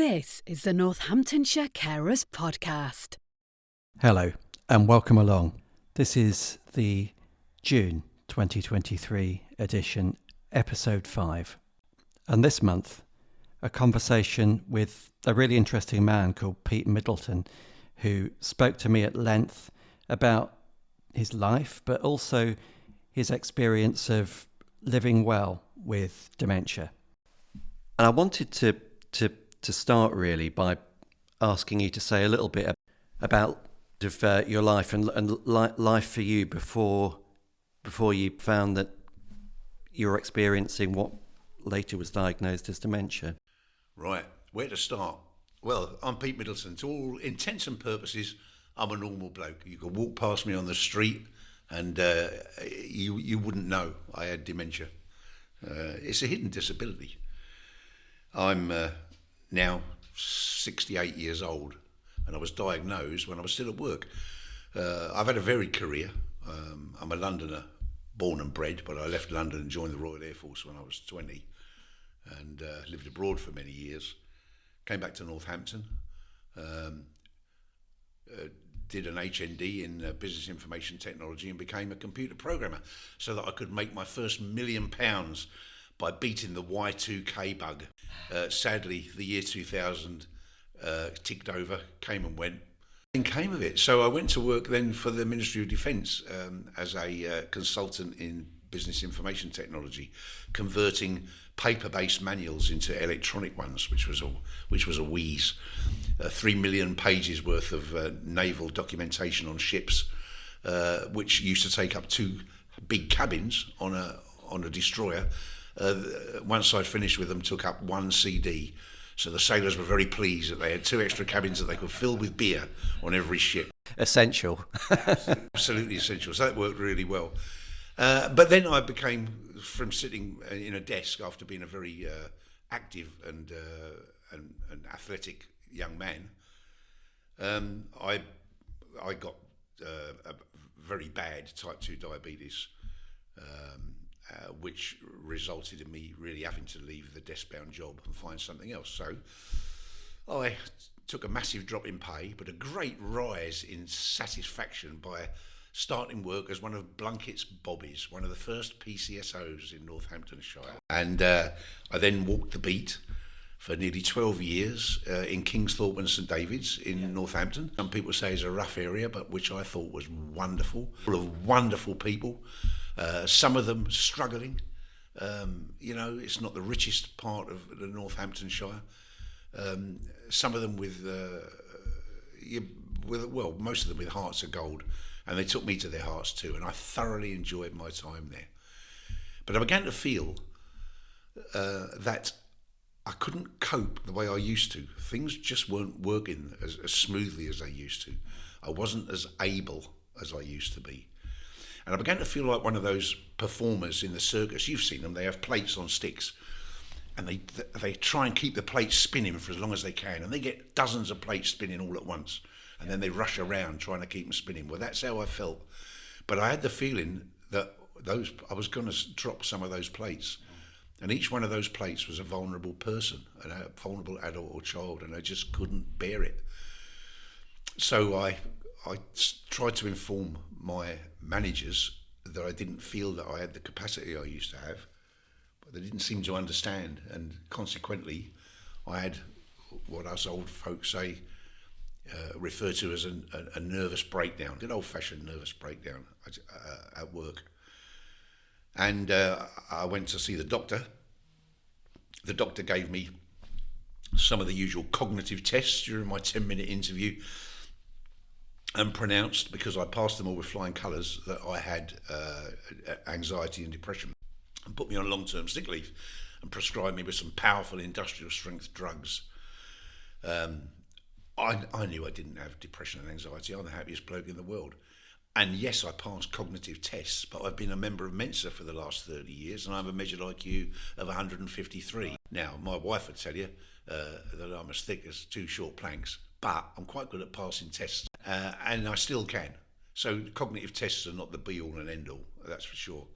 This is the Northamptonshire Carers Podcast. Hello and welcome along. This is the June 2023 edition, episode 5. And this month, a conversation with a really interesting man called Pete Middleton, who spoke to me at length about his life, but also his experience of living well with dementia. And I wanted to start really by asking you to say a little bit about your life and life for you before you found that you were experiencing what later was diagnosed as dementia. Right, where to start? Well, I'm Pete Middleton. To all intents and purposes, I'm a normal bloke. You could walk past me on the street and you wouldn't know I had dementia. It's a hidden disability. I'm now 68 years old, and I was diagnosed when I was still at work. I've had a varied career. I'm a Londoner, born and bred, but I left London and joined the Royal Air Force when I was 20, and lived abroad for many years. Came back to Northampton, did an HND in Business Information Technology and became a computer programmer so that I could make my first £1 million by beating the Y2K bug. Sadly, the year 2000 ticked over, came and went. And came of it. So I went to work then for the Ministry of Defence as a consultant in business information technology, converting paper-based manuals into electronic ones, which was a wheeze. 3 million pages worth of naval documentation on ships, which used to take up 2 big cabins on a destroyer. Once I'd finished with them, took up 1 CD. So the sailors were very pleased that they had 2 extra cabins that they could fill with beer on every ship. Essential. Absolutely essential. So that worked really well. But then I became, from sitting in a desk after being a very active and athletic young man, I got a very bad type 2 diabetes, which resulted in me really having to leave the desk-bound job and find something else. So I took a massive drop in pay, but a great rise in satisfaction by starting work as one of Blunkett's bobbies, one of the first PCSOs in Northamptonshire. And I then walked the beat for nearly 12 years in Kingsthorpe and St David's in Northampton. Some people say it's a rough area, but which I thought was wonderful, full of wonderful people. Some of them struggling. It's not the richest part of the Northamptonshire. Some of them with most of them with hearts of gold, and they took me to their hearts too, and I thoroughly enjoyed my time there. But I began to feel that I couldn't cope the way I used to. Things just weren't working as smoothly as they used to. I wasn't as able as I used to be. And I began to feel like one of those performers in the circus. You've seen them, they have plates on sticks. And they try and keep the plates spinning for as long as they can. And they get dozens of plates spinning all at once. And then they rush around trying to keep them spinning. Well, that's how I felt. But I had the feeling that I was going to drop some of those plates. And each one of those plates was a vulnerable person, a vulnerable adult or child, and I just couldn't bear it. So I tried to inform my managers that I didn't feel that I had the capacity I used to have, but they didn't seem to understand, and consequently I had what us old folks say, refer to as a nervous breakdown, an old-fashioned nervous breakdown at work. And I went to see the doctor. The doctor gave me some of the usual cognitive tests during my 10-minute interview, and pronounced, because I passed them all with flying colours, that I had anxiety and depression, and put me on long-term sick leave and prescribed me with some powerful industrial strength drugs. I knew I didn't have depression and anxiety. I'm the happiest bloke in the world. And yes, I passed cognitive tests, but I've been a member of Mensa for the last 30 years, and I have a measured IQ of 153. Now, my wife would tell you that I'm as thick as 2 short planks, but I'm quite good at passing tests, and I still can. So cognitive tests are not the be-all and end-all, that's for sure.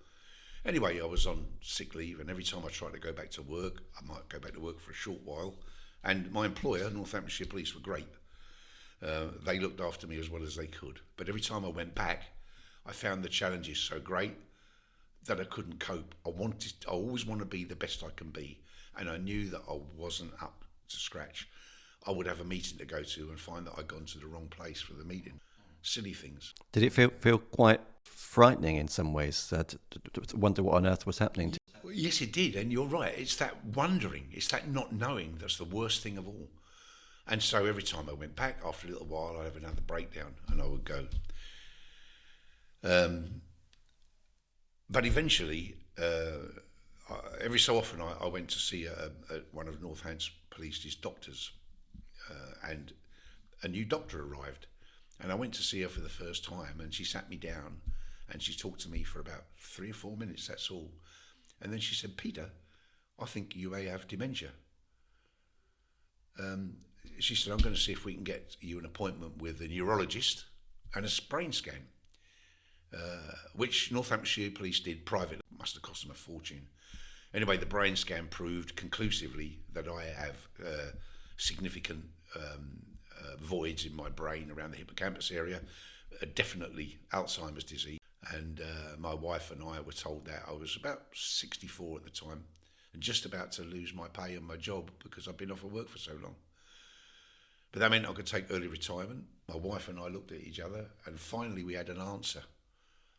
Anyway, I was on sick leave, and every time I tried to go back to work, I might go back to work for a short while, And my employer, Northamptonshire Police, were great. They looked after me as well as they could. But every time I went back, I found the challenges so great that I couldn't cope. I always want to be the best I can be. And I knew that I wasn't up to scratch. I would have a meeting to go to and find that I'd gone to the wrong place for the meeting. Silly things. Did it feel quite frightening in some ways to wonder what on earth was happening to you? Yes, it did, and you're right. It's that wondering, it's that not knowing that's the worst thing of all. And so every time I went back, after a little while, I'd have another breakdown, and I would go. But eventually, every so often, I went to see one of Northampton Police's doctors, and a new doctor arrived. And I went to see her for the first time, and she sat me down, and she talked to me for about 3 or 4 minutes, that's all. And then she said, "Peter, I think you may have dementia." She said, "I'm going to see if we can get you an appointment with a neurologist and a brain scan," which Northamptonshire Police did privately. It must have cost them a fortune. Anyway, the brain scan proved conclusively that I have significant voids in my brain around the hippocampus area, definitely Alzheimer's disease. And my wife and I were told that. I was about 64 at the time and just about to lose my pay and my job because I'd been off of work for so long. But that meant I could take early retirement. My wife and I looked at each other, and finally we had an answer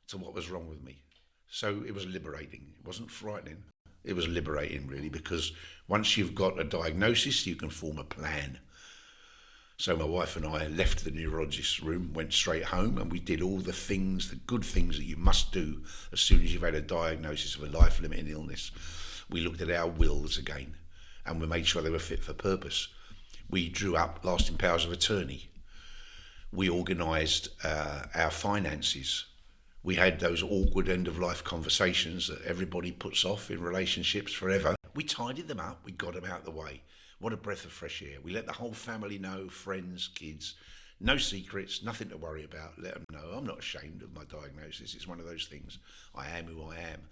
to what was wrong with me. So it was liberating. It wasn't frightening. It was liberating, really, because once you've got a diagnosis, you can form a plan. So my wife and I left the neurologist's room, went straight home, and we did all the things, the good things that you must do as soon as you've had a diagnosis of a life-limiting illness. We looked at our wills again, and we made sure they were fit for purpose. We drew up lasting powers of attorney. We organised our finances. We had those awkward end-of-life conversations that everybody puts off in relationships forever. We tidied them up. We got them out of the way. What a breath of fresh air. We let the whole family know, friends, kids, no secrets, nothing to worry about. Let them know I'm not ashamed of my diagnosis. It's one of those things. I am who I am.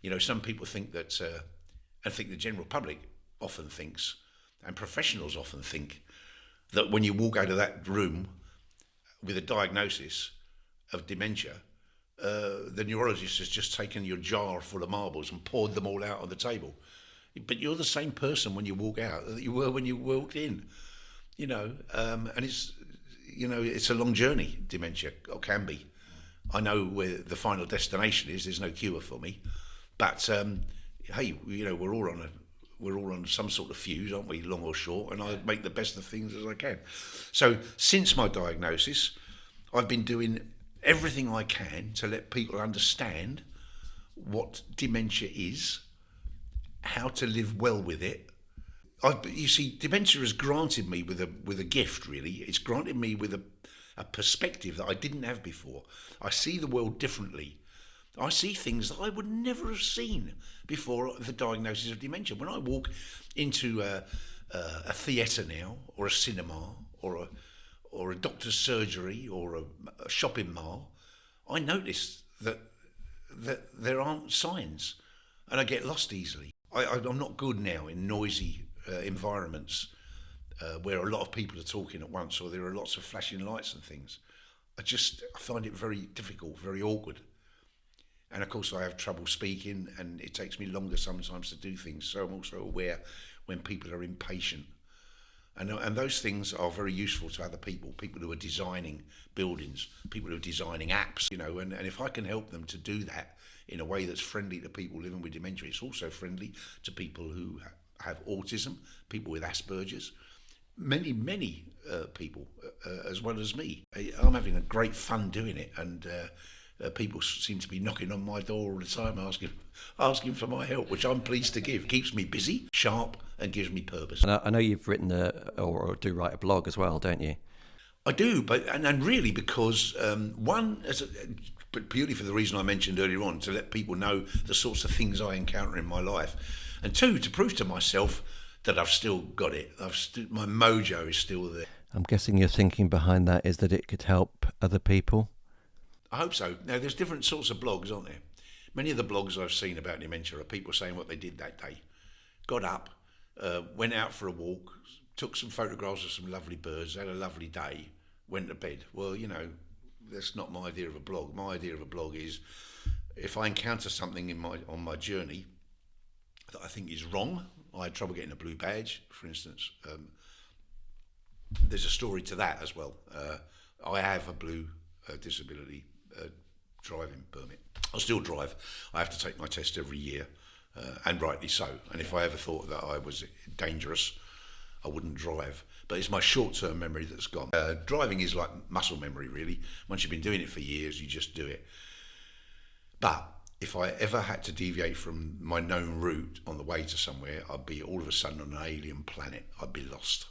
You know, some people think that, I think the general public often thinks, and professionals often think, that when you walk out of that room with a diagnosis of dementia, the neurologist has just taken your jar full of marbles and poured them all out on the table. But you're the same person when you walk out that you were when you walked in, you know, and it's, you know, it's a long journey, dementia, or can be. I know where the final destination is. There's no cure for me, but hey, you know, we're all on some sort of fuse, aren't we, long or short? And I make the best of things as I can. So since my diagnosis, I've been doing everything I can to let people understand what dementia is, how to live well with it. You see, dementia has granted me with a gift, really. It's granted me with a perspective that I didn't have before. I see the world differently. I see things that I would never have seen before the diagnosis of dementia. When I walk into a theatre now, or a cinema, or a doctor's surgery, or a shopping mall, I notice that there aren't signs, and I get lost easily. I'm not good now in noisy environments where a lot of people are talking at once, or there are lots of flashing lights and things. I find it very difficult, very awkward. And of course I have trouble speaking, and it takes me longer sometimes to do things. So I'm also aware when people are impatient. And those things are very useful to other people who are designing buildings, people who are designing apps, you know, and if I can help them to do that in a way that's friendly to people living with dementia, it's also friendly to people who have autism, people with Asperger's, many people, as well as me. I'm having a great fun doing it, and people seem to be knocking on my door all the time asking for my help, which I'm pleased to give. Keeps me busy, sharp, and gives me purpose. And I know you've written or do write a blog as well, don't you? I do, but and really because but purely for the reason I mentioned earlier on, to let people know the sorts of things I encounter in my life, and two, to prove to myself that I've still got it. My mojo is still there. I'm guessing your thinking behind that is that it could help other people. I hope so. Now, there's different sorts of blogs, aren't there? Many of the blogs I've seen about dementia are people saying what they did that day. Got up, went out for a walk, took some photographs of some lovely birds, had a lovely day, went to bed. Well, that's not my idea of a blog. My idea of a blog is if I encounter something on my journey that I think is wrong. I had trouble getting a blue badge, for instance. There's a story to that as well. I have a blue disability driving permit. I still drive. I have to take my test every year, and rightly so. And if I ever thought that I was dangerous, I wouldn't drive. But it's my short-term memory that's gone. Driving is like muscle memory, really. Once you've been doing it for years, you just do it. But if I ever had to deviate from my known route on the way to somewhere, I'd be all of a sudden on an alien planet. I'd be lost.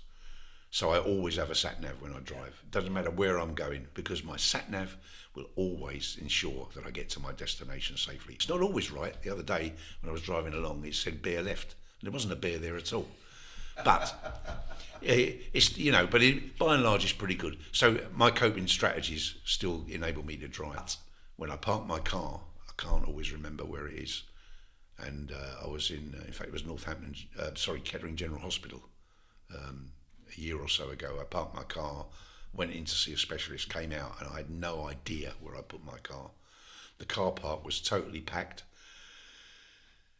So I always have a sat-nav when I drive. It doesn't matter where I'm going, because my sat-nav will always ensure that I get to my destination safely. It's not always right. The other day when I was driving along, it said bear left, and there wasn't a bear there at all. But it's but by and large it's pretty good. So my coping strategies still enable me to drive. When I park my car, I can't always remember where it is. And I was in fact it was Kettering General Hospital a year or so ago. I parked my car, went in to see a specialist, came out, and I had no idea where I put my car. The car park was totally packed,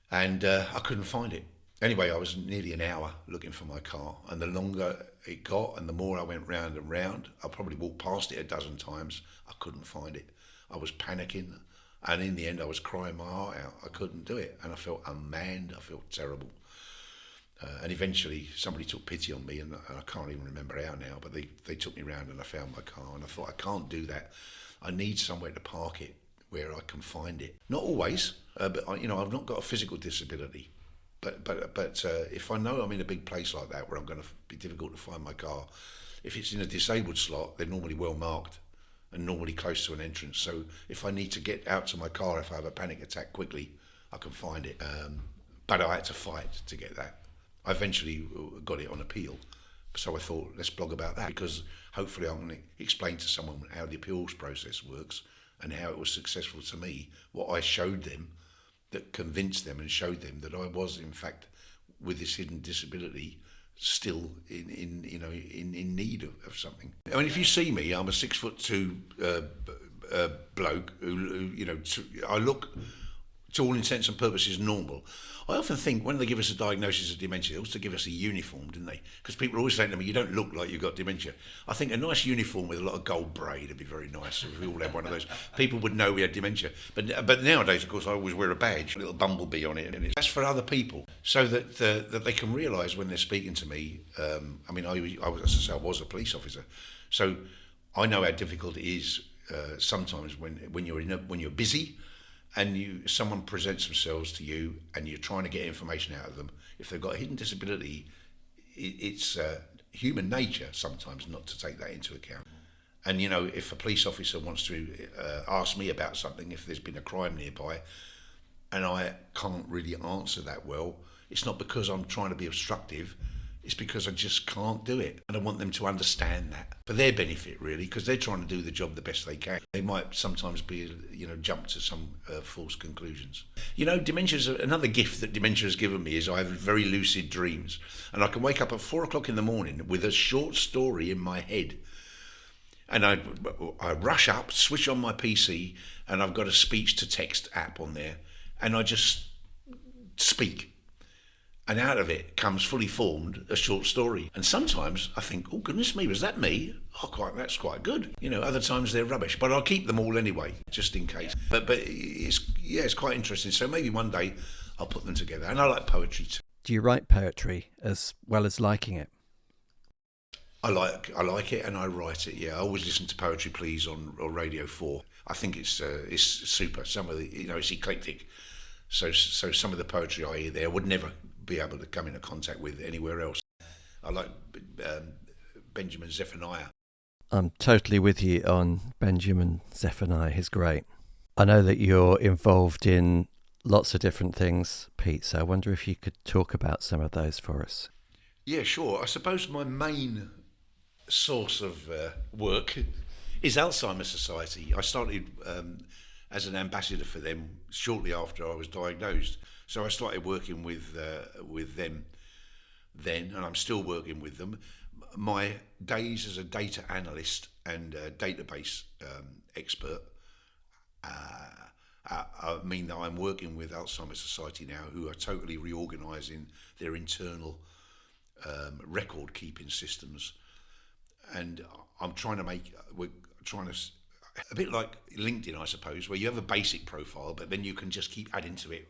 and I couldn't find it. Anyway, I was nearly an hour looking for my car, and the longer it got and the more I went round and round, I probably walked past it a dozen times, I couldn't find it. I was panicking, and in the end I was crying my heart out. I couldn't do it, and I felt unmanned, I felt terrible. And eventually somebody took pity on me, and I can't even remember how now, but they took me round and I found my car, and I thought, I can't do that. I need somewhere to park it where I can find it. Not always, but I've not got a physical disability. But if I know I'm in a big place like that where I'm going to be difficult to find my car, if it's in a disabled slot, they're normally well marked and normally close to an entrance. So if I need to get out to my car, if I have a panic attack quickly, I can find it. But I had to fight to get that. I eventually got it on appeal. So I thought, let's blog about that, because hopefully I'm going to explain to someone how the appeals process works and how it was successful to me, what I showed them that convinced them and showed them that I was, in fact, with this hidden disability, still in need of something. I mean, if you see me, I'm a 6'2" bloke who I look, to all intents and purposes, normal. I often think when they give us a diagnosis of dementia, they also give us a uniform, didn't they? Because people are always saying to me, you don't look like you've got dementia. I think a nice uniform with a lot of gold braid would be very nice. If we all had one of those, people would know we had dementia. But nowadays, of course, I always wear a badge, a little bumblebee on it, and that's for other people, so that they can realise when they're speaking to me. I mean, I was a police officer, so I know how difficult it is sometimes when you're busy. And someone presents themselves to you and you're trying to get information out of them. If they've got a hidden disability, it's human nature sometimes not to take that into account. And, if a police officer wants to ask me about something, if there's been a crime nearby, and I can't really answer that well, it's not because I'm trying to be obstructive, it's because I just can't do it. And I want them to understand that for their benefit, really, because they're trying to do the job the best they can. They might sometimes be, jump to some false conclusions. Dementia's another gift that dementia has given me is I have very lucid dreams. And I can wake up at 4:00 in the morning with a short story in my head. And I rush up, switch on my PC, and I've got a speech-to-text app on there. And I just speak. And out of it comes fully formed a short story. And sometimes I think, oh, goodness me, was that me? Oh, that's quite good. Other times they're rubbish. But I'll keep them all anyway, just in case. But it's quite interesting. So maybe one day I'll put them together. And I like poetry too. Do you write poetry as well as liking it? I like it and I write it, yeah. I always listen to Poetry Please on Radio 4. I think it's super. Some of the, it's eclectic. So some of the poetry I hear there would never be able to come into contact with anywhere else. I like Benjamin Zephaniah. I'm totally with you on Benjamin Zephaniah. He's great. I know that you're involved in lots of different things, Pete, so I wonder if you could talk about some of those for us. Yeah, sure. I suppose my main source of work is Alzheimer's Society. I started as an ambassador for them shortly after I was diagnosed. So I started working with them then, and I'm still working with them. My days as a data analyst and database expert mean that I'm working with Alzheimer's Society now, who are totally reorganising their internal record keeping systems, and we're trying to, a bit like LinkedIn, I suppose, where you have a basic profile, but then you can just keep adding to it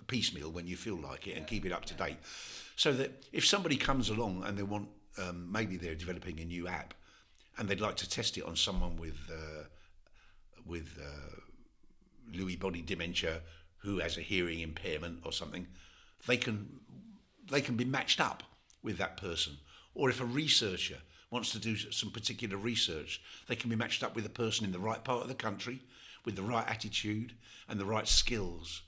piecemeal when you feel like it and keep it up to date, so that if somebody comes along and they want, maybe they're developing a new app and they'd like to test it on someone with Lewy body dementia who has a hearing impairment or something, they can be matched up with that person. Or if a researcher wants to do some particular research, they can be matched up with a person in the right part of the country with the right attitude and the right skills.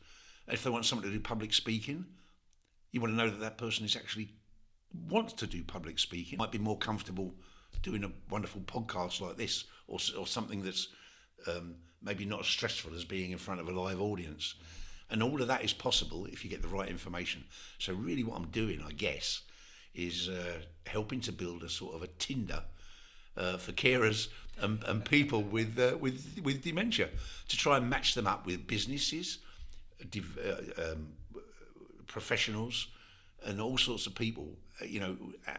If they want someone to do public speaking, you want to know that that person is actually wants to do public speaking, might be more comfortable doing a wonderful podcast like this, or something that's maybe not as stressful as being in front of a live audience. And all of that is possible if you get the right information. So really what I'm doing, I guess, is helping to build a sort of a Tinder for carers and people with dementia, to try and match them up with businesses, professionals, and all sorts of people,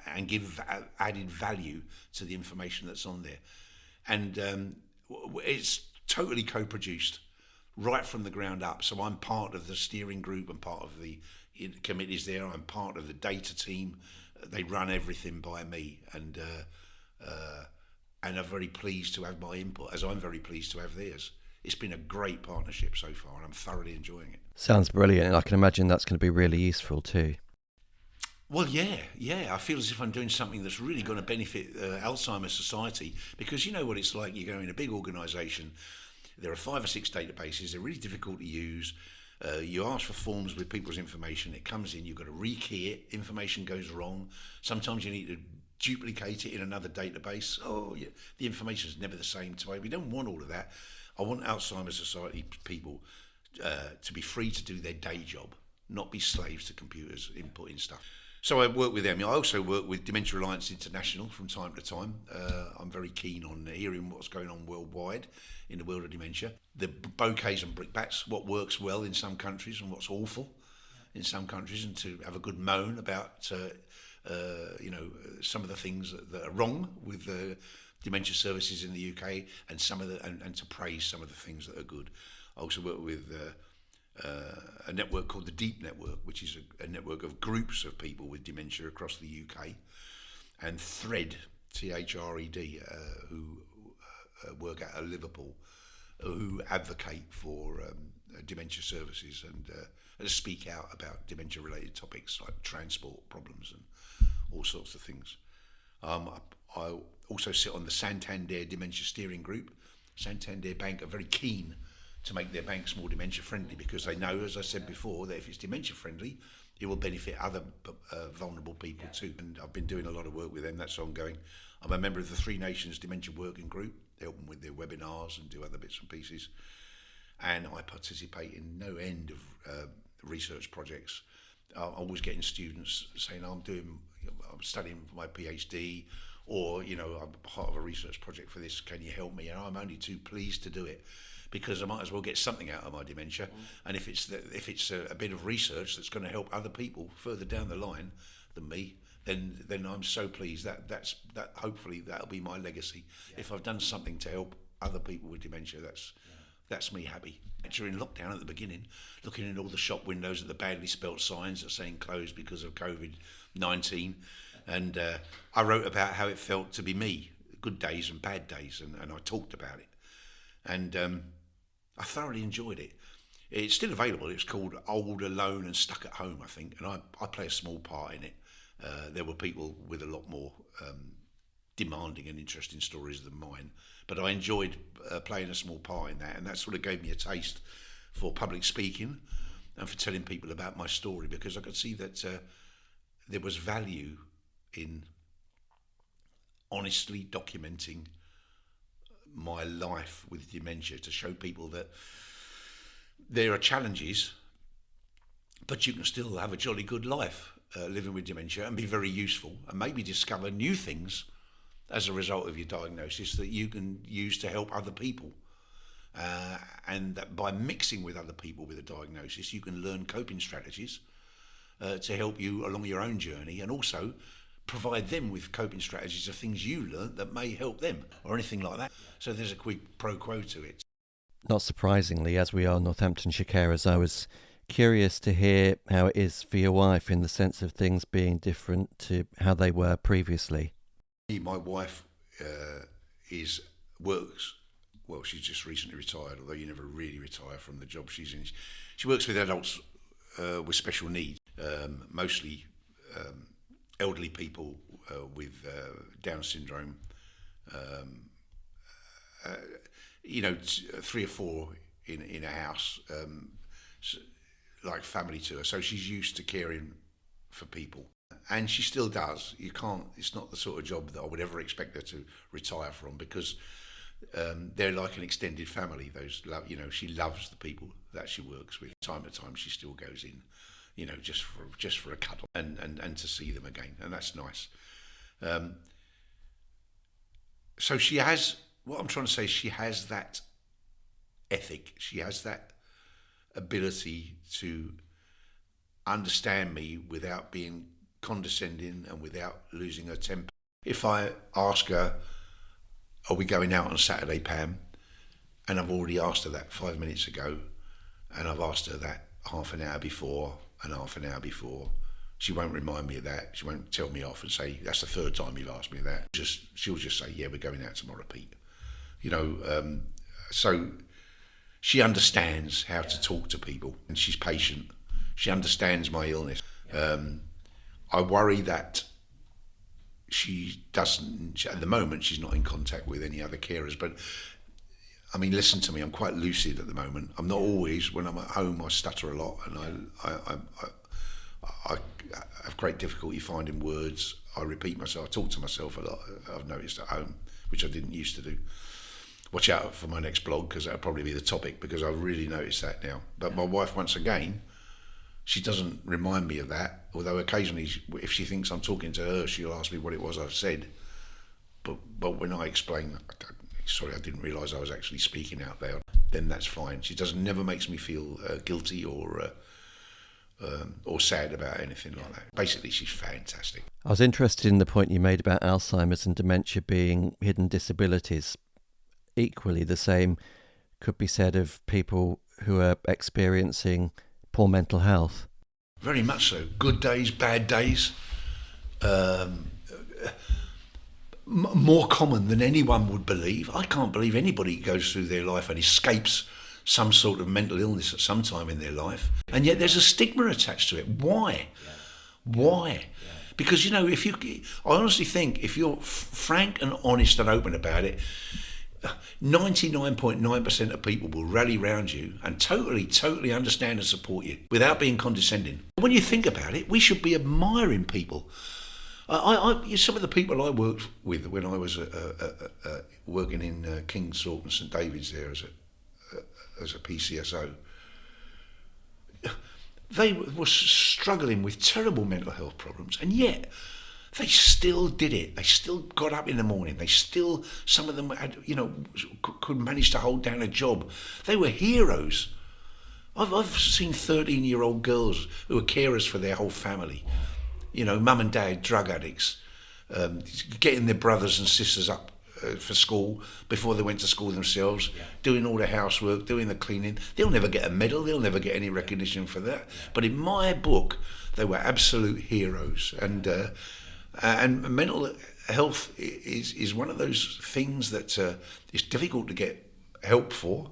and give added value to the information that's on there. And it's totally co-produced right from the ground up. So I'm part of the steering group and part of the committees there. I'm part of the data team. They run everything by me, and are very pleased to have my input, as I'm very pleased to have theirs. It's been a great partnership so far, and I'm thoroughly enjoying it. Sounds brilliant, and I can imagine that's going to be really useful too. Well, yeah. I feel as if I'm doing something that's really going to benefit Alzheimer's Society, because you know what it's like. You go in a big organisation, there are 5 or 6 databases, they're really difficult to use. You ask for forms with people's information, it comes in, you've got to rekey it, information goes wrong. Sometimes you need to duplicate it in another database. The information is never the same today. We don't want all of that. I want Alzheimer's Society people to be free to do their day job, not be slaves to computers inputting stuff. So I work with them. I also work with Dementia Alliance International from time to time. I'm very keen on hearing what's going on worldwide in the world of dementia. The bouquets and brickbats, what works well in some countries and what's awful in some countries, and to have a good moan about some of the things that are wrong with the dementia services in the UK, and and to praise some of the things that are good. I also work with a network called the Deep Network, which is a network of groups of people with dementia across the UK, and Thread, THRED, who work out of Liverpool, who advocate for dementia services and speak out about dementia-related topics like transport problems and all sorts of things. I also sit on the Santander Dementia Steering Group. Santander Bank are very keen to make their banks more dementia friendly, because they know, as I said before, that if it's dementia friendly, it will benefit other vulnerable people too. And I've been doing a lot of work with them. That's ongoing. I'm a member of the 3 Nations Dementia Working Group, help them with their webinars and do other bits and pieces. And I participate in no end of research projects. I'm always getting students saying, I'm studying for my PhD, or I'm part of a research project for this, can you help me? And I'm only too pleased to do it, because I might as well get something out of my dementia. And if it's a bit of research that's going to help other people further down the line than me, then I'm so pleased. That hopefully that'll be my legacy. If I've done something to help other people with dementia, that's me happy. During lockdown at the beginning, looking in all the shop windows at the badly spelt signs that saying closed because of COVID-19, and I wrote about how it felt to be me, good days and bad days, and I talked about it, and I thoroughly enjoyed it. It's still available. It's called Old, Alone and Stuck at Home, I think, and I play a small part in it. There were people with a lot more demanding and interesting stories than mine, but I enjoyed playing a small part in that, and that sort of gave me a taste for public speaking and for telling people about my story, because I could see that there was value in honestly documenting my life with dementia, to show people that there are challenges, but you can still have a jolly good life. living with dementia and be very useful and maybe discover new things as a result of your diagnosis that you can use to help other people. And that by mixing with other people with a diagnosis, you can learn coping strategies to help you along your own journey, and also provide them with coping strategies of things you learnt that may help them or anything like that. So there's a quid pro quo to it. Not surprisingly, as we are Northamptonshire carers, I was curious to hear how it is for your wife in the sense of things being different to how they were previously. My wife works. Well, she's just recently retired, although you never really retire from the job she's in. She works with adults with special needs, mostly elderly people with Down syndrome. 3 or 4 in a house, like family to her. So she's used to caring for people, and she still does. It's not the sort of job that I would ever expect her to retire from, because they're like an extended family. She loves the people that she works with. Time to time, she still goes in, just for a cuddle and to see them again, and that's nice. So she has. What I'm trying to say is she has that ethic. She has that ability to understand me without being condescending and without losing her temper. If I ask her, are we going out on Saturday, Pam? And I've already asked her that 5 minutes ago, and I've asked her that half an hour before and half an hour before. She won't remind me of that. She won't tell me off and say, that's the 3rd time you've asked me that. She'll just say, yeah, we're going out tomorrow, Pete. So she understands how to talk to people, and she's patient. She understands my illness. I worry that she doesn't, at the moment, she's not in contact with any other carers, but I mean, listen to me, I'm quite lucid at the moment. I'm not always. When I'm at home, I stutter a lot, and I have great difficulty finding words. I repeat myself, I talk to myself a lot, I've noticed at home, which I didn't used to do. Watch out for my next blog, because that'll probably be the topic, because I really noticed that now. But my wife, once again, she doesn't remind me of that, although occasionally, if she thinks I'm talking to her, she'll ask me what it was I've said. But when I explain, sorry, I didn't realise I was actually speaking out loud, then that's fine. She never makes me feel guilty or sad about anything like that. Basically, she's fantastic. I was interested in the point you made about Alzheimer's and dementia being hidden disabilities. Equally, the same could be said of people who are experiencing poor mental health. Very much so. Good days, bad days. More common than anyone would believe. I can't believe anybody goes through their life and escapes some sort of mental illness at some time in their life. And yet there's a stigma attached to it. Why? Why? Because, I honestly think if you're frank and honest and open about it, 99.9% of people will rally round you and totally understand and support you without being condescending. When you think about it, we should be admiring people. Some of the people I worked with when I was working in King's Thorpe and St David's there as a PCSO, they were struggling with terrible mental health problems, and yet they still did it. They still got up in the morning. Some of them had, could manage to hold down a job. They were heroes. I've seen 13-year-old girls who are carers for their whole family. Mum and dad, drug addicts, getting their brothers and sisters up for school before they went to school themselves, doing all the housework, doing the cleaning. They'll never get a medal. They'll never get any recognition for that. But in my book, they were absolute heroes. And mental health is one of those things that is difficult to get help for.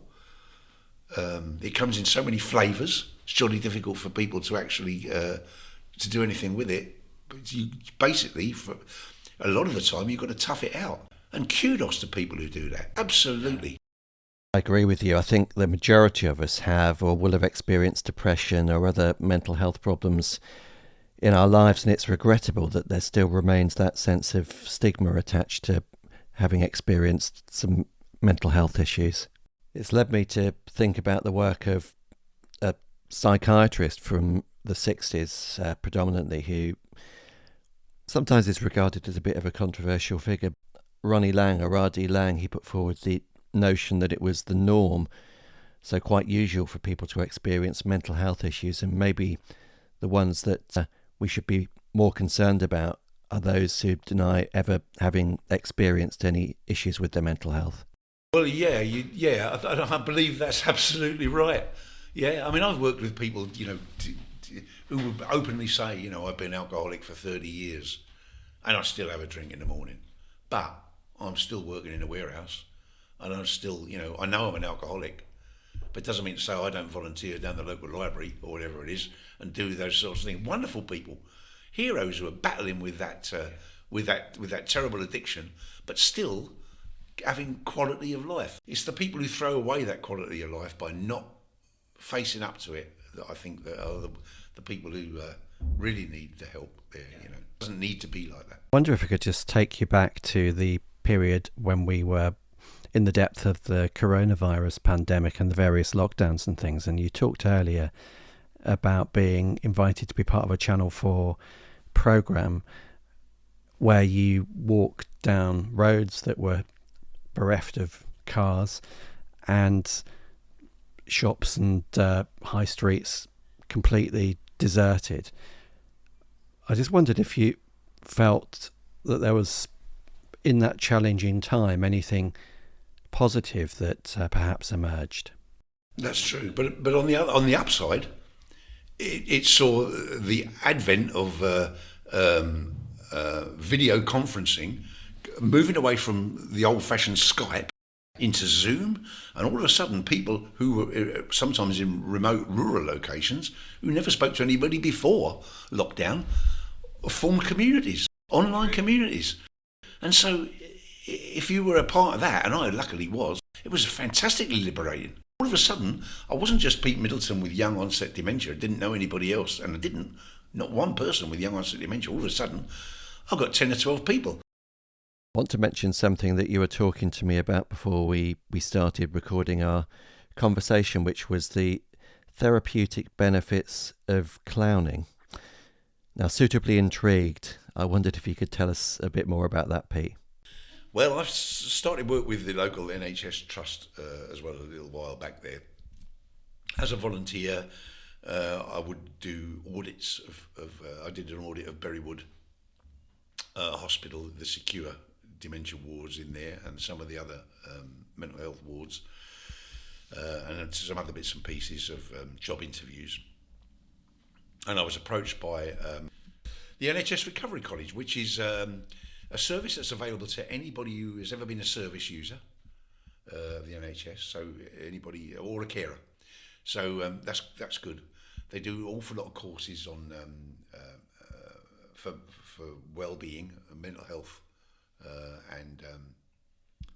It comes in so many flavours. It's jolly difficult for people to actually to do anything with it. But you basically, for a lot of the time, you've got to tough it out. And kudos to people who do that. Absolutely. I agree with you. I think the majority of us have or will have experienced depression or other mental health problems in our lives, and it's regrettable that there still remains that sense of stigma attached to having experienced some mental health issues. It's led me to think about the work of a psychiatrist from the 60s predominantly, who sometimes is regarded as a bit of a controversial figure. Ronnie Lang, or R.D. Lang, he put forward the notion that it was the norm, so quite usual for people to experience mental health issues, and maybe the ones that we should be more concerned about are those who deny ever having experienced any issues with their mental health. Well, I believe that's absolutely right. Yeah, I mean, I've worked with people, who would openly say, I've been alcoholic for 30 years and I still have a drink in the morning, but I'm still working in a warehouse and I'm still, I know I'm an alcoholic, but it doesn't mean to say I don't volunteer down the local library or whatever it is and do those sorts of things. Wonderful people, heroes who are battling with that terrible addiction, but still having quality of life. It's the people who throw away that quality of life by not facing up to it that I think that are the people who really need the help there. It doesn't need to be like that. I wonder if I could just take you back to the period when we were in the depth of the coronavirus pandemic and the various lockdowns and things, and you talked earlier about being invited to be part of a Channel 4 programme where you walked down roads that were bereft of cars and shops and high streets completely deserted. I just wondered if you felt that there was, in that challenging time, anything positive that perhaps emerged. That's true, but on the upside, it saw the advent of video conferencing, moving away from the old-fashioned Skype into Zoom, and all of a sudden people who were sometimes in remote rural locations who never spoke to anybody before lockdown formed communities, online communities. And so if you were a part of that, and I luckily was, it was fantastically liberating. All of a sudden, I wasn't just Pete Middleton with young onset dementia. I didn't know anybody else, and not one person with young onset dementia. All of a sudden, I got 10 or 12 people. I want to mention something that you were talking to me about before we started recording our conversation, which was the therapeutic benefits of clowning. Now, suitably intrigued, I wondered if you could tell us a bit more about that, Pete. Well, I've started work with the local NHS trust as well a little while back there. As a volunteer, I would do audits I did an audit of Berrywood Hospital, the secure dementia wards in there, and some of the other mental health wards, and some other bits and pieces of job interviews. And I was approached by the NHS Recovery College, which is a service that's available to anybody who has ever been a service user of the NHS, so anybody, or a carer. So that's good. They do an awful lot of courses on for well-being, mental health, and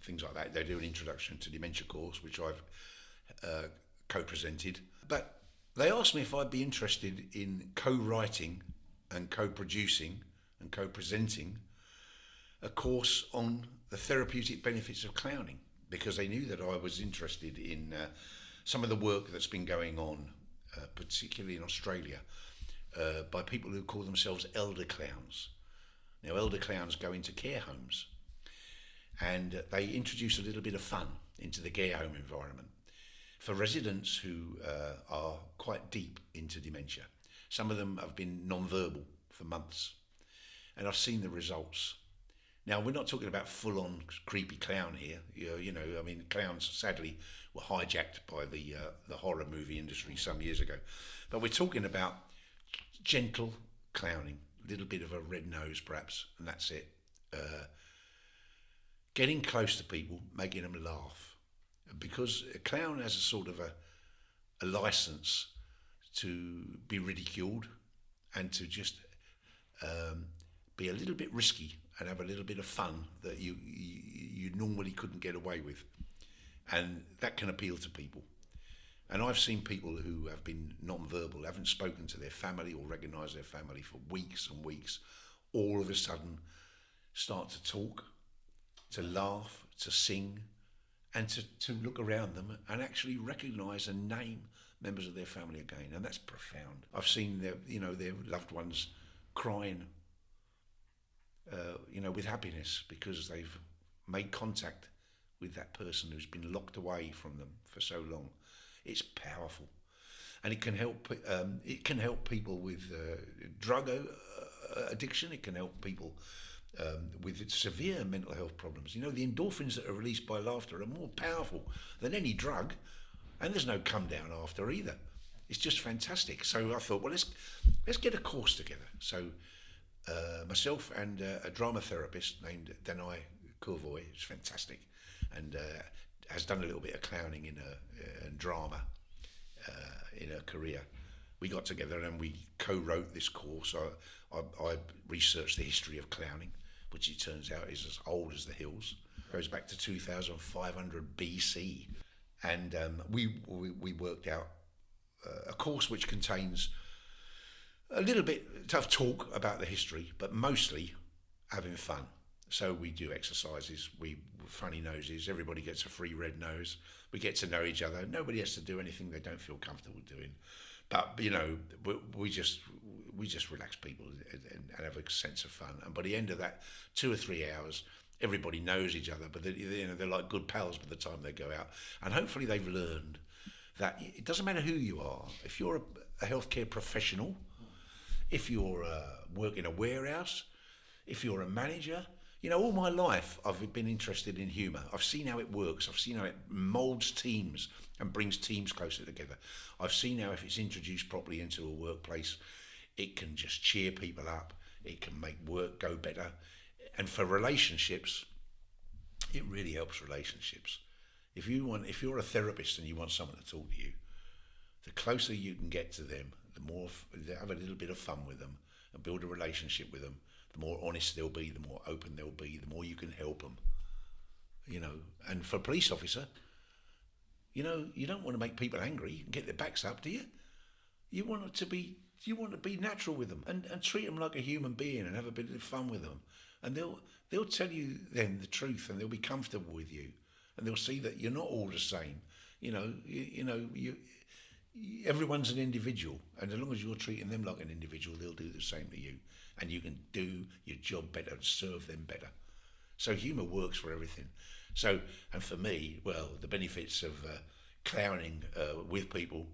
things like that. They do an introduction to dementia course, which I've co-presented. But they asked me if I'd be interested in co-writing and co-producing and co-presenting a course on the therapeutic benefits of clowning, because they knew that I was interested in some of the work that's been going on, particularly in Australia, by people who call themselves elder clowns. Now, elder clowns go into care homes and they introduce a little bit of fun into the care home environment for residents who are quite deep into dementia. Some of them have been non-verbal for months, and I've seen the results. Now, we're not talking about full-on creepy clown here. I mean, clowns sadly were hijacked by the horror movie industry some years ago. But we're talking about gentle clowning, a little bit of a red nose perhaps, and that's it. Getting close to people, making them laugh. Because a clown has a sort of a license to be ridiculed and to just be a little bit risky and have a little bit of fun that you normally couldn't get away with. And that can appeal to people. And I've seen people who have been non-verbal, haven't spoken to their family or recognised their family for weeks and weeks, all of a sudden start to talk, to laugh, to sing, and to look around them and actually recognise and name members of their family again, and that's profound. I've seen their loved ones crying, with happiness because they've made contact with that person who's been locked away from them for so long. It's powerful, and it can help. It can help people with drug addiction. It can help people with severe mental health problems. The endorphins that are released by laughter are more powerful than any drug, and there's no come down after either. It's just fantastic. So I thought, well, let's get a course together. So myself and a drama therapist named Danai Courvoy, who's fantastic, and has done a little bit of clowning in drama in her career. We got together and we co-wrote this course. I researched the history of clowning, which it turns out is as old as the hills. It goes back to 2500 BC. And we worked out a course which contains a little bit of talk about the history, but mostly having fun. So we do exercises, we funny noses, everybody gets a free red nose, we get to know each other. Nobody has to do anything they don't feel comfortable doing. But, we just relax people and have a sense of fun. And by the end of that 2 or 3 hours, everybody knows each other, but they're like good pals by the time they go out. And hopefully they've learned that it doesn't matter who you are. If you're a healthcare professional, if you're work in a warehouse, if you're a manager, all my life I've been interested in humour. I've seen how it works. I've seen how it moulds teams and brings teams closer together. I've seen how if it's introduced properly into a workplace, it can just cheer people up. It can make work go better. And for relationships, it really helps relationships. If you're a therapist and you want someone to talk to you, the closer you can get to them, the more have a little bit of fun with them and build a relationship with them, the more honest they'll be, the more open they'll be, the more you can help them. And for a police officer, you don't want to make people angry and get their backs up, do you? You want to be natural with them and treat them like a human being and have a bit of fun with them. And they'll tell you then the truth, and they'll be comfortable with you, and they'll see that you're not all the same. Everyone's an individual, and as long as you're treating them like an individual, they'll do the same to you, and you can do your job better and serve them better. So humour works for everything. So, and for me, well, the benefits of clowning with people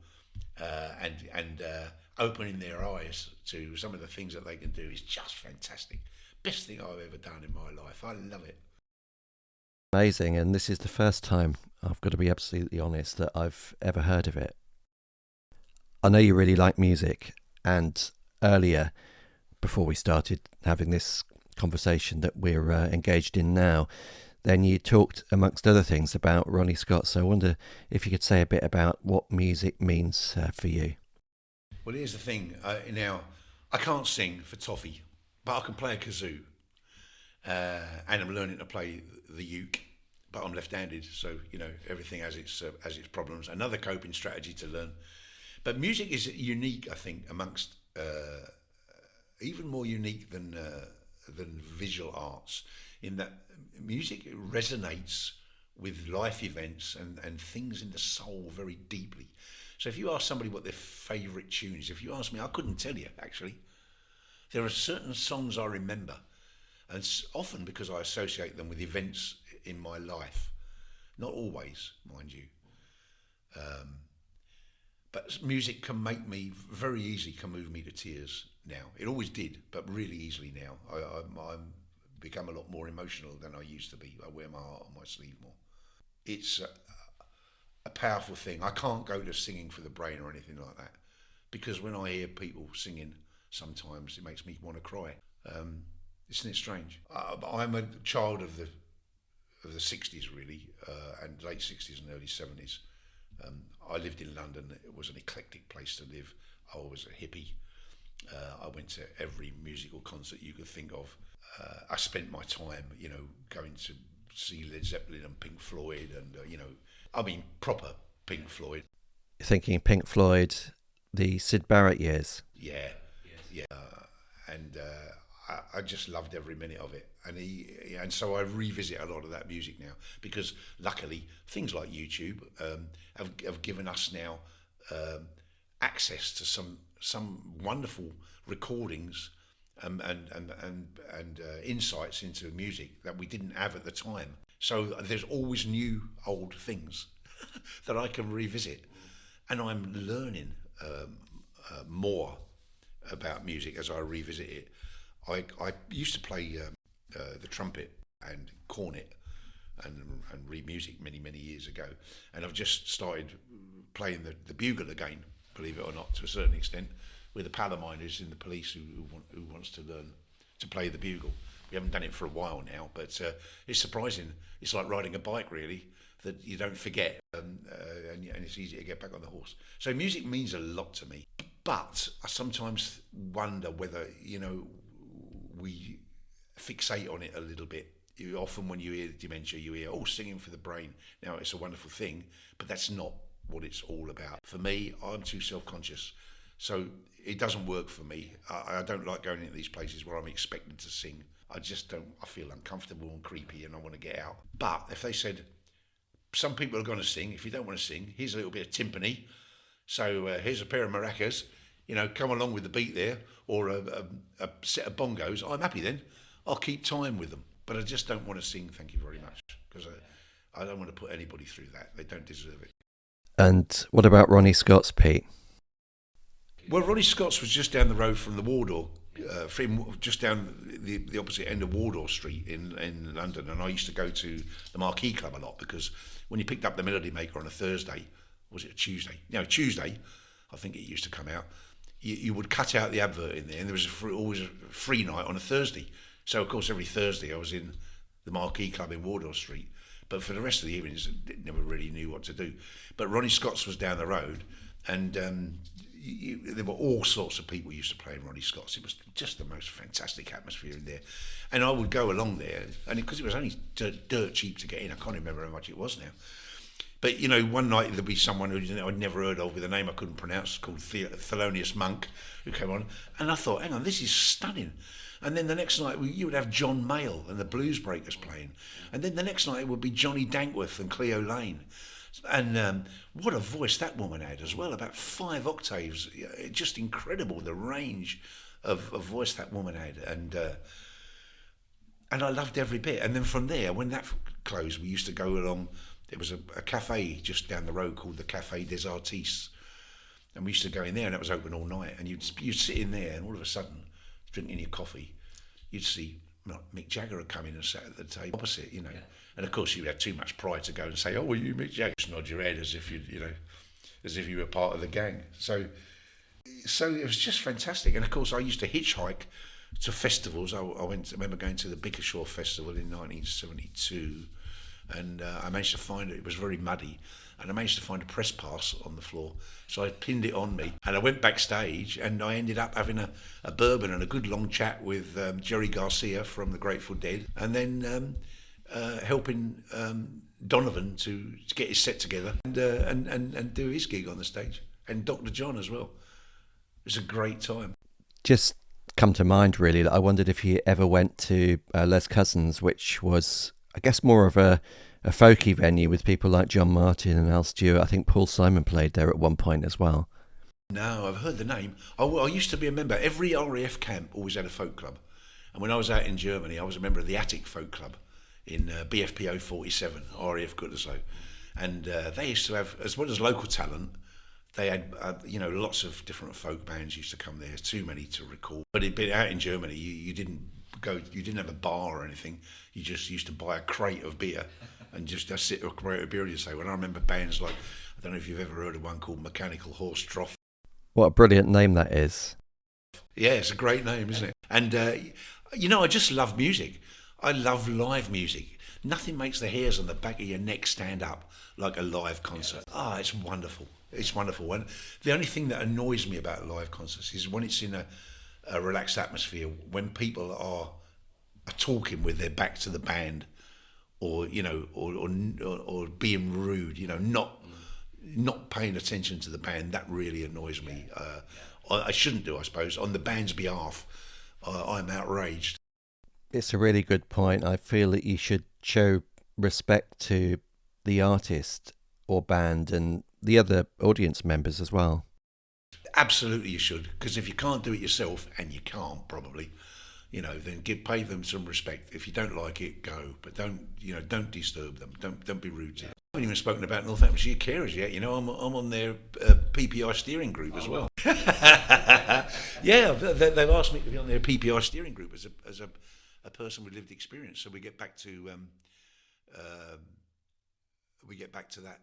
and opening their eyes to some of the things that they can do is just fantastic. Best thing I've ever done in my life. I love it. Amazing, and this is the first time, I've got to be absolutely honest, that I've ever heard of it. I know you really like music, and earlier, before we started having this conversation that we're engaged in now, then you talked, amongst other things, about Ronnie Scott. So I wonder if you could say a bit about what music means for you. Well, here's the thing. Now, I can't sing for toffee, but I can play a kazoo. And I'm learning to play the uke, but I'm left-handed, so everything has its problems. Another coping strategy to learn. But music is unique, I think, amongst even more unique than visual arts, in that music resonates with life events and things in the soul very deeply. So if you ask somebody what their favourite tune is, if you ask me, I couldn't tell you, actually. There are certain songs I remember, and often because I associate them with events in my life. Not always, mind you. But music can make me, very easily can move me to tears now. It always did, but really easily now. I'm become a lot more emotional than I used to be. I wear my heart on my sleeve more. It's a powerful thing. I can't go to singing for the brain or anything like that, because when I hear people singing, sometimes it makes me want to cry. Isn't it strange? I'm a child of the 60s, really, and late 60s and early 70s. I lived in London. It was an eclectic place to live. I was a hippie. I went to every musical concert you could think of. I spent my time, going to see Led Zeppelin and Pink Floyd, and proper Pink Floyd. You're thinking Pink Floyd, the Syd Barrett years. Yeah, yeah. And I just loved every minute of it, and so I revisit a lot of that music now, because luckily things like YouTube have given us now access to some wonderful recordings and insights into music that we didn't have at the time. So there's always new old things that I can revisit, and I'm learning more about music as I revisit it. I used to play the trumpet and cornet and read music many years ago, and I've just started playing the bugle again, believe it or not, to a certain extent, with a pal of mine who's in the police who wants to learn to play the bugle. We haven't done it for a while now, but it's surprising. It's like riding a bike, really, that you don't forget, and it's easy to get back on the horse. So music means a lot to me, but I sometimes wonder whether, we fixate on it a little bit. Often when you hear dementia, you hear, singing for the brain. Now, it's a wonderful thing, but that's not what it's all about. For me, I'm too self-conscious, so it doesn't work for me. I don't like going into these places where I'm expected to sing. I just don't. I feel uncomfortable and creepy, and I want to get out. But if they said, some people are going to sing, if you don't want to sing, here's a little bit of timpani, so here's a pair of maracas, come along with the beat there, or a set of bongos, I'm happy then. I'll keep time with them. But I just don't want to sing, thank you very much, because I don't want to put anybody through that. They don't deserve it. And what about Ronnie Scott's, Pete? Well, Ronnie Scott's was just down the road from the Wardour, just down the opposite end of Wardour Street in London, and I used to go to the Marquee Club a lot, because when you picked up the Melody Maker on a Thursday, was it a Tuesday? No, Tuesday, I think it used to come out, you would cut out the advert in there, and there was always a free night on a Thursday. So, of course, every Thursday I was in the Marquee Club in Wardour Street. But for the rest of the evenings, I never really knew what to do. But Ronnie Scott's was down the road, and there were all sorts of people used to play in Ronnie Scott's. It was just the most fantastic atmosphere in there. And I would go along there, and because it was only dirt cheap to get in, I can't remember how much it was now. But, one night there'd be someone who I'd never heard of with a name I couldn't pronounce, called Thelonious Monk, who came on. And I thought, hang on, this is stunning. And then the next night you would have John Mayall and the Blues Breakers playing. And then the next night it would be Johnny Dankworth and Cleo Lane. And what a voice that woman had as well, about 5 octaves. Just incredible, the range of voice that woman had. And I loved every bit. And then from there, when that closed, we used to go along. There was a cafe just down the road called the Café des Artistes. And we used to go in there, and it was open all night. And you'd sit in there, and all of a sudden, drinking your coffee, you'd see Mick Jagger had come in and sat at the table opposite, Yeah. And of course you had too much pride to go and say, "Oh, well, you Mick Jagger?" Just nod your head as if as if you were part of the gang. So it was just fantastic. And of course I used to hitchhike to festivals. I remember going to the Bickershaw Festival in 1972, and I managed to find it. It was very muddy. And I managed to find a press pass on the floor, so I pinned it on me, and I went backstage, and I ended up having a bourbon and a good long chat with Jerry Garcia from the Grateful Dead, and then helping Donovan to get his set together and do his gig on the stage, and Dr. John as well. It was a great time. Just come to mind, really, that I wondered if you ever went to Les Cousins, which was, I guess, more of a folky venue with people like John Martin and Al Stewart. I think Paul Simon played there at one point as well. No, I've heard the name. I used to be a member. Every RAF camp always had a folk club. And when I was out in Germany, I was a member of the Attic Folk Club in BFPO 47, RAF Gütersloh. And they used to have, as well as local talent, they had, lots of different folk bands used to come there. Too many to recall. But out in Germany, you didn't have a bar or anything. You just used to buy a crate of beer and just sit with a crate of beer and you say, well, I remember bands like, I don't know if you've ever heard of one called Mechanical Horse Trough. What a brilliant name that is. Yeah, it's a great name, isn't it? And, I just love music. I love live music. Nothing makes the hairs on the back of your neck stand up like a live concert. It's wonderful. It's wonderful. And the only thing that annoys me about live concerts is when it's in a relaxed atmosphere, when people are talking with their back to the band, or being rude, not paying attention to the band. That really annoys me. I shouldn't do, I suppose, on the band's behalf. I'm outraged. It's a really good point. I feel that you should show respect to the artist or band and the other audience members as well. Absolutely you should, because if you can't do it yourself, and you can't probably, then pay them some respect. If you don't like it, go, but don't disturb them. Don't be rude to them. I haven't even spoken about Northamptonshire carers yet. I'm on their PPI steering group as well. Yeah, they've asked me to be on their PPI steering group as a person with lived experience. So we get back to that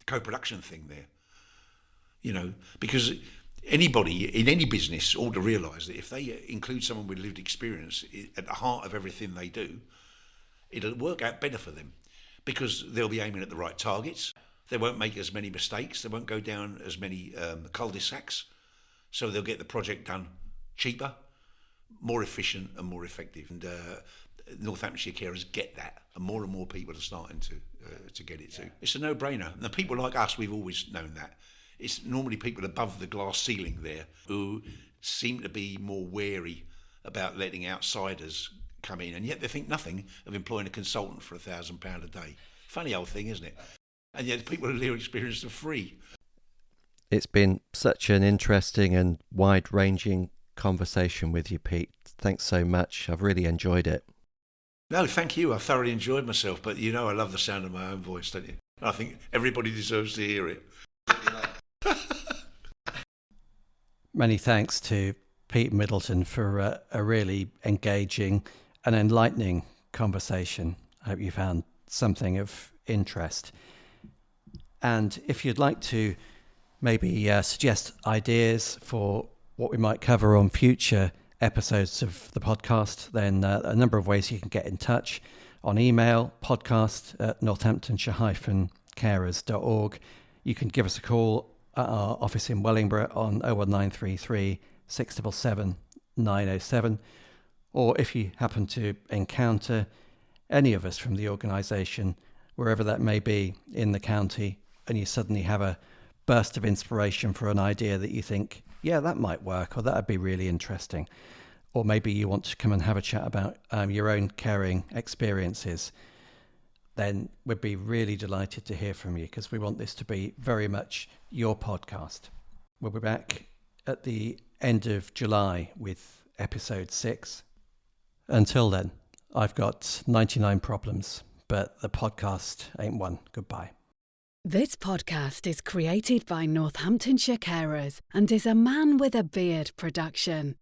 co-production thing there. Because anybody in any business ought to realise that if they include someone with lived experience at the heart of everything they do, it'll work out better for them, because they'll be aiming at the right targets. They won't make as many mistakes. They won't go down as many cul-de-sacs. So they'll get the project done cheaper, more efficient and more effective. And Northamptonshire carers get that, and more people are starting to get it too. It's a no-brainer. And the people like us, we've always known that. It's normally people above the glass ceiling there who seem to be more wary about letting outsiders come in, and yet they think nothing of employing a consultant for £1,000 a day. Funny old thing, isn't it? And yet people with their experience are free. It's been such an interesting and wide-ranging conversation with you, Pete. Thanks so much. I've really enjoyed it. No, thank you. I thoroughly enjoyed myself, but I love the sound of my own voice, don't you? I think everybody deserves to hear it. Many thanks to Pete Middleton for a really engaging and enlightening conversation. I hope you found something of interest. And if you'd like to maybe suggest ideas for what we might cover on future episodes of the podcast, then a number of ways you can get in touch. On email, podcast@northamptonshire-carers.org. You can give us a call at our office in Wellingborough on 01933 677 907. Or if you happen to encounter any of us from the organisation, wherever that may be in the county, and you suddenly have a burst of inspiration for an idea that you think, yeah, that might work, or that'd be really interesting. Or maybe you want to come and have a chat about your own caring experiences, then we'd be really delighted to hear from you, because we want this to be very much your podcast. We'll be back at the end of July with episode 6. Until then, I've got 99 problems, but the podcast ain't one. Goodbye. This podcast is created by Northamptonshire Carers and is a Man with a Beard production.